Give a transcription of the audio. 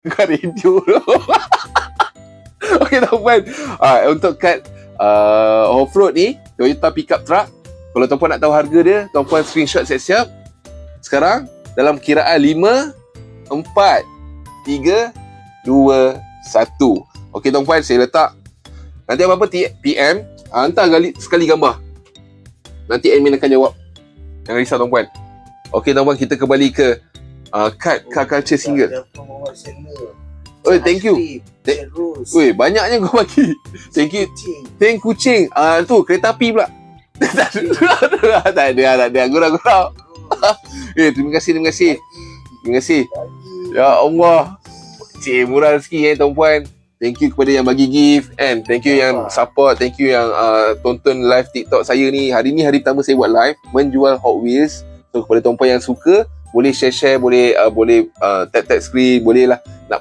Kat radio. Okey tuan-puan, untuk kad off-road ni, Toyota pickup truck, kalau tuan-puan nak tahu harga dia, tuan-puan screenshot siap-siap. Sekarang dalam kiraan 5, 4, 3, 2, 1. Okey tuan-puan, saya letak. Nanti apa-apa PM, hantar sekali gambar. Nanti admin akan jawab. Jangan risau tuan-puan. Okey tuan-puan, kita kembali ke kad Car Culture single. Oh, thank you. Weh, banyaknya kau bagi. Thank you. Thank kucing. Tu kereta api pula. Tak ada. Gurau. Terima kasih. Ya Allah. Cik, murah rezeki tuan-puan. Thank you kepada yang bagi gift, and thank you yang support, thank you yang tonton live TikTok saya ni. Hari ni hari pertama saya buat live menjual Hot Wheels. So kepada tuan-puan yang suka, boleh share, boleh tap screen, boleh lah nak